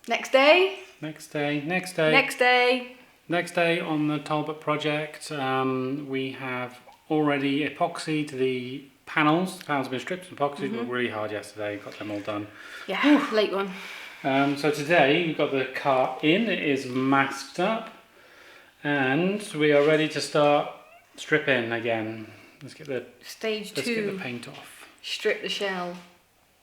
Next day. Next day on the Talbot project, we have already epoxied the panels. The panels have been stripped and epoxied. We worked really hard yesterday, got them all done. Yeah, late one. So today we've got the car in, it is masked up, and we are ready to start stripping again. Let's get the Stage 2. Let's get the paint off. Strip the shell.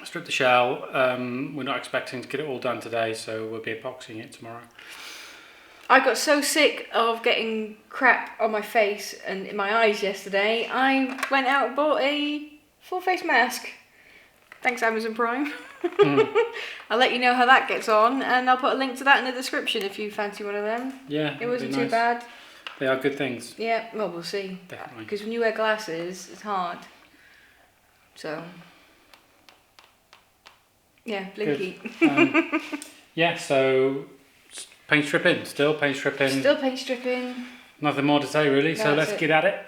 Strip the shell. We're not expecting to get it all done today, so we'll be epoxying it tomorrow. I got so sick of getting crap on my face and in my eyes yesterday, I went out and bought a full face mask. Thanks Amazon Prime. I'll let you know how that gets on, and I'll put a link to that in the description if you fancy one of them. Yeah, it wasn't too bad. They are good things. Yeah, well, we'll see. Definitely. Because when you wear glasses, it's hard. So, yeah, blinky. Yeah, so paint stripping, still paint stripping. Still paint stripping. Nothing more to say really, so let's get at it.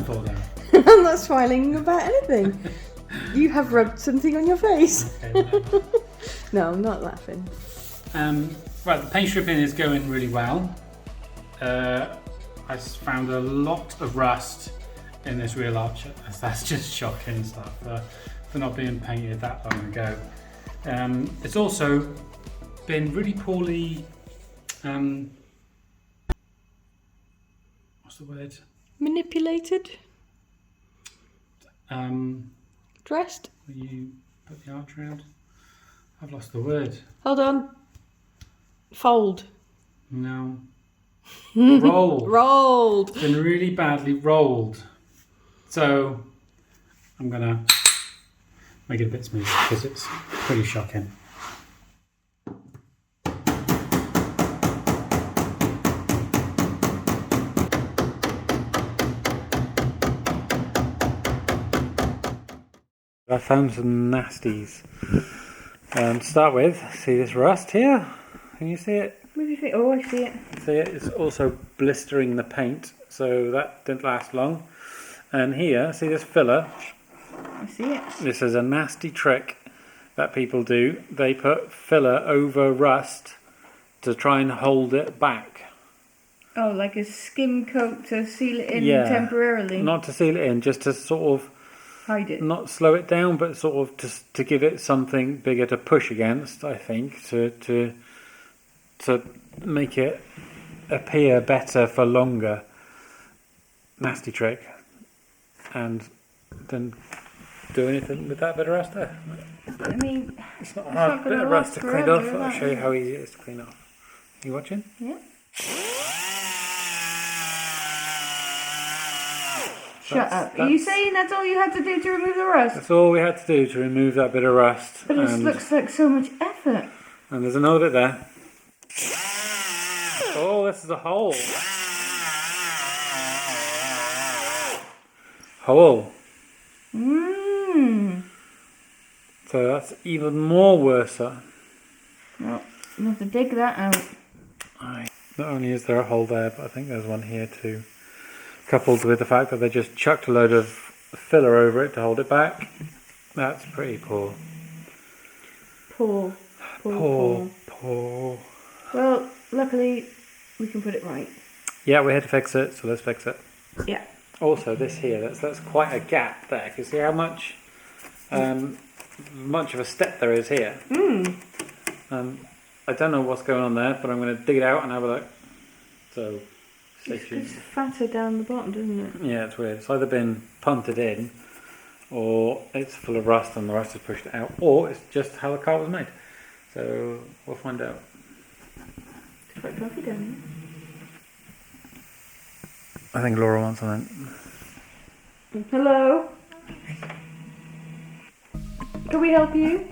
For them. I'm not smiling about anything. You have rubbed something on your face. Okay, no, I'm not laughing. Right, the paint stripping is going really well. I found a lot of rust in this rear arch. That's just shocking stuff for not being painted that long ago. It's also been really poorly. What's the word? Manipulated? Dressed? Will you put the arch around? I've lost the word. Hold on. Fold. No. Rolled. Rolled. It's been really badly rolled. So I'm gonna make it a bit smoother because it's pretty shocking. I found some nasties. To start with, see this rust here? Can you see it? Oh, I see it. See it? It's also blistering the paint, so that didn't last long. And here, see this filler? I see it. This is a nasty trick that people do. They put filler over rust to try and hold it back. Oh, like a skim coat to seal it in temporarily? Not to seal it in, just to sort of hide it. Not slow it down, but sort of to give it something bigger to push against, I think, to make it appear better for longer. Nasty trick. And then do anything with that bit of rust there. I mean, it's not a hard bit of rust to clean off. I'll show you how easy it is to clean off. You watching? Yeah. Shut up. Are you saying that's all you had to do to remove the rust? That's all we had to do to remove that bit of rust. But it looks like so much effort. And there's another bit there. Oh, this is a hole. Hole. So that's even more worse. Well, you have to dig that out. Not only is there a hole there, but I think there's one here too. Coupled with the fact that they just chucked a load of filler over it to hold it back. That's pretty poor. Poor. Well, luckily we can put it right. Yeah, we're here to fix it, so let's fix it. Yeah. Also, this here, that's quite a gap there. Can you see how much of a step there is here? I don't know what's going on there, but I'm going to dig it out and have a look. So, stay tuned. It's fatter down the bottom, doesn't it? Yeah, it's weird. It's either been punted in, or it's full of rust and the rust has pushed it out, or it's just how the car was made. So, we'll find out. It's quite fluffy down I think Laura wants something. Hello? Can we help you?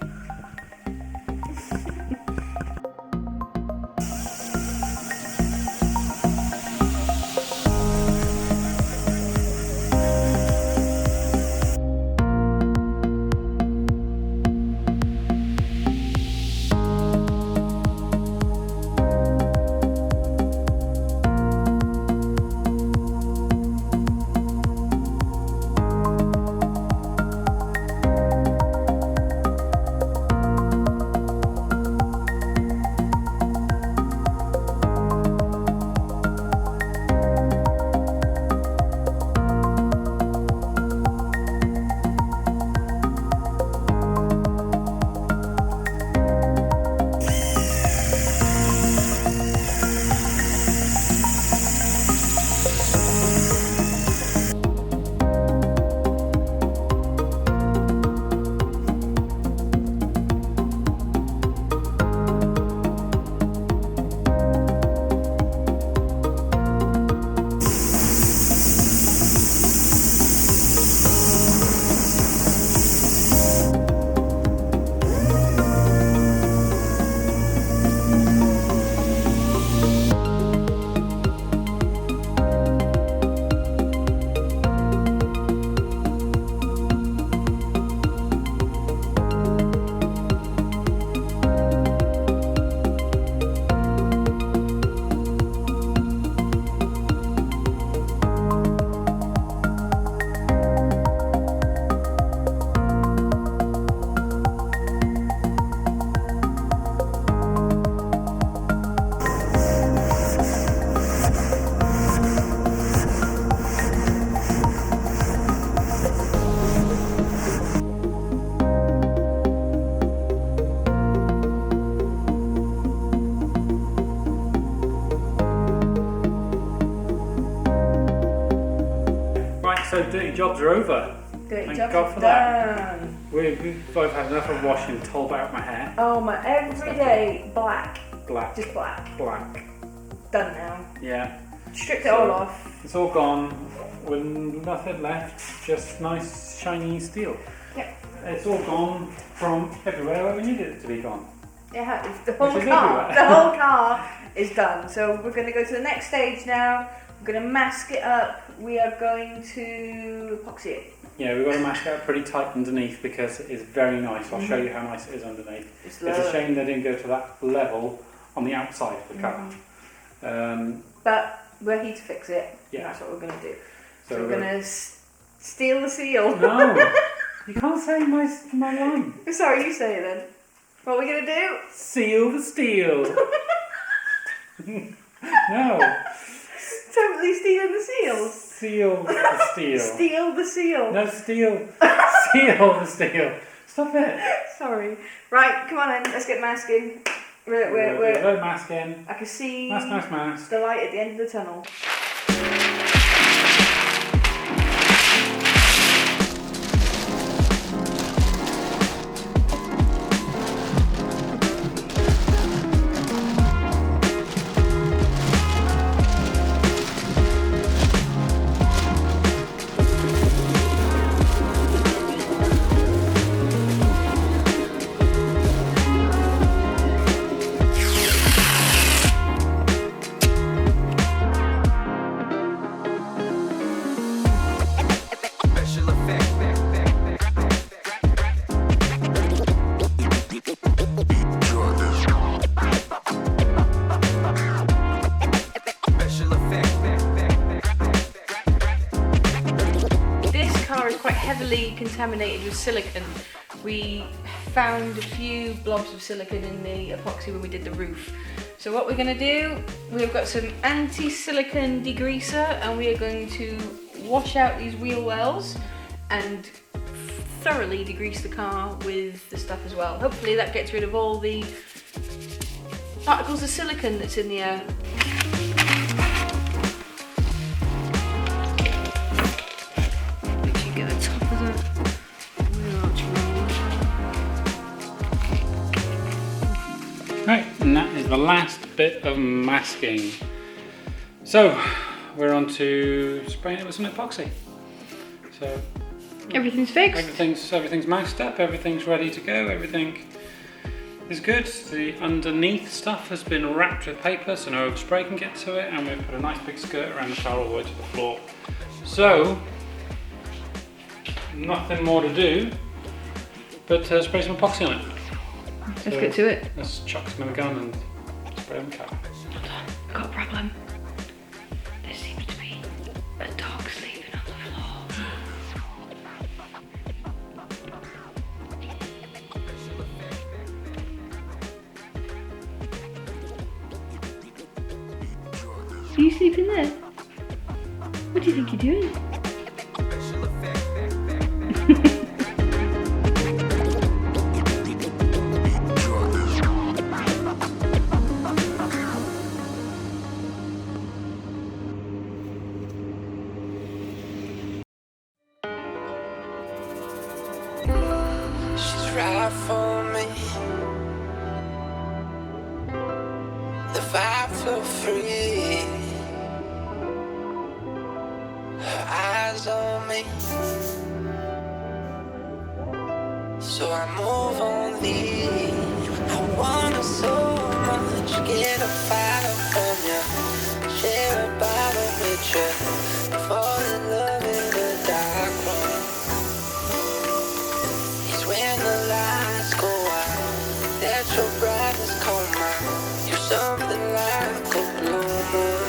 So dirty jobs are over. Dirty Thank jobs God are for that. done. We've both had enough of washing Talbot out my hair. Oh my, every day black. Black. Just black. Black. Done now. Yeah. Stripped it all off. It's all gone with nothing left, just nice shiny steel. Yep. It's all gone from everywhere where we needed it to be gone. Yeah, it's the whole Which is car. everywhere. The whole car is done. So we're going to go to the next stage now. We're going to mask it up. We are going to epoxy it. Yeah, we've got to mask it up pretty tight underneath because it is very nice. I'll show you how nice it is underneath. It's a shame they didn't go to that level on the outside of the car. But we're here to fix it. Yeah. That's what we're going to do. So we're going to steal the seal. No, you can't say my line. Sorry, you say it then. What are we going to do? Seal the steel. No. Totally stealing the seals. Seal the steel. Steal the seal. No, steal. Seal the steel. Stop it. Sorry. Right, come on then. Let's get masking. We're masking. I can see Mask. the light at the end of the tunnel. car is quite heavily contaminated with silicone. We found a few blobs of silicone in the epoxy when we did the roof. So what we're going to do, we've got some anti-silicone degreaser, and we are going to wash out these wheel wells and thoroughly degrease the car with the stuff as well. Hopefully that gets rid of all the particles of silicone that's in the air. Make sure you get the top of the wheel arch rolled. Right, and that is the last bit of masking. So we're on to spraying it with some epoxy. So Everything's fixed. Everything's masked up, everything's ready to go, everything is good. The underneath stuff has been wrapped with paper so no overspray can get to it, and we've put a nice big skirt around the car all the way to the floor. So nothing more to do but spray some epoxy on it. Let's get to it. Let's chuck some in the gun and spray on the car. Hold on, I've got a problem. There seems to be a dog sleeping on the floor. Are you sleeping there? What do you think you're doing? She's right for me. The vibe feel free. Her eyes on me. So I move on thee. I want her so much. Get a fire from ya. Share a bottle with ya. Fall in love in the dark room. When the lights go out, let your brightness come out. You're something like a blue moon.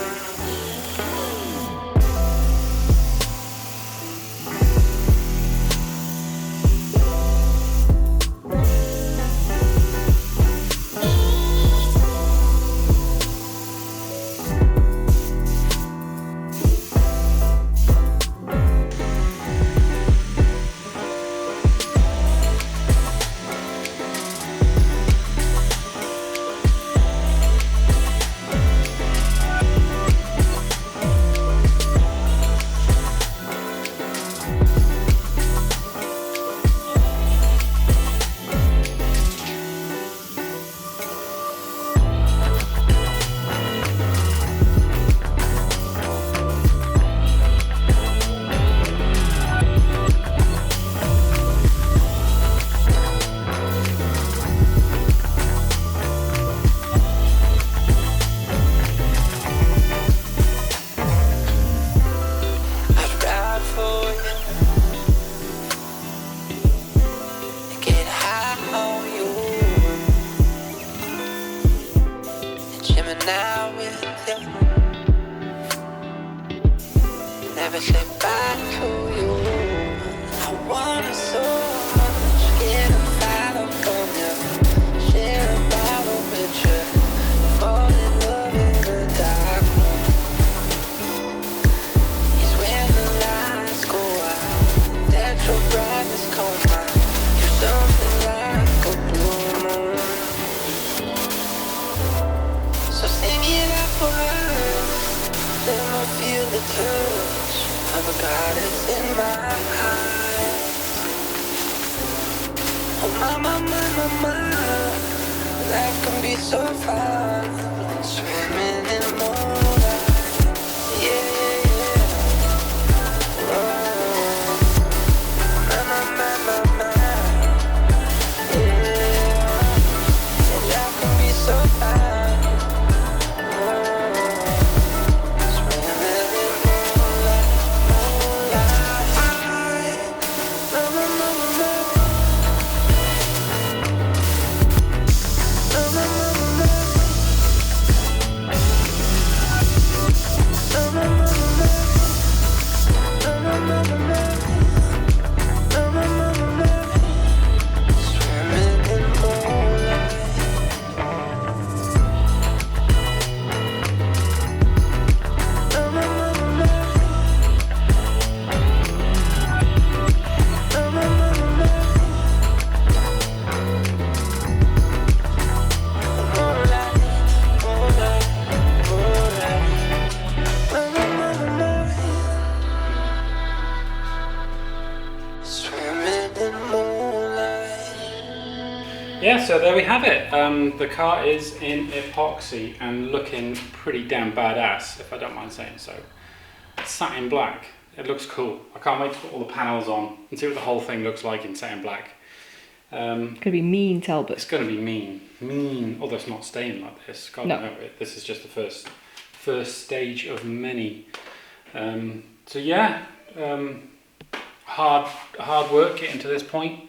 Now with you, never say bye to you. I want it so much. Get a fire from you. Share a bottle with you. Fall in love in the dark room. It's when the lights go out that your brightness come out. You're something like a blue moon. So sing it out for us. Let me feel the touch of a goddess in my eyes. Oh my, my, my, my, my. Life can be so fun. Swimming in moonlight. Yeah, yeah, yeah. Oh, my, my, my, my, my. Yeah. Life can be so fun. Yeah, so there we have it. The car is in epoxy and looking pretty damn badass, if I don't mind saying so. It's satin black. It looks cool. I can't wait to put all the panels on and see what the whole thing looks like in satin black. It's gonna be mean, Talbot. It's going to be mean. Although it's not staying like this. God No. no, this is just the first stage of many. So yeah, hard work getting to this point.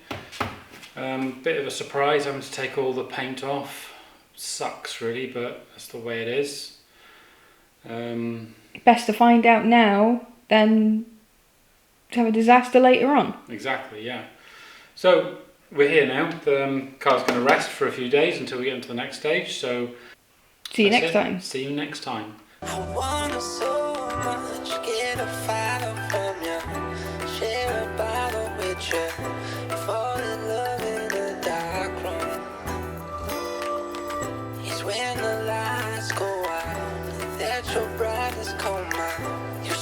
Bit of a surprise having to take all the paint off. Sucks really, but that's the way it is. Best to find out now than to have a disaster later on. Exactly, yeah. So we're here now. The car's going to rest for a few days until we get into the next stage. So See you that's next it. time. See you next time. I wanna so much get a file from you, share a bottle with you, fall in love in a dark room. It's when the lights go out that your brightness come out. You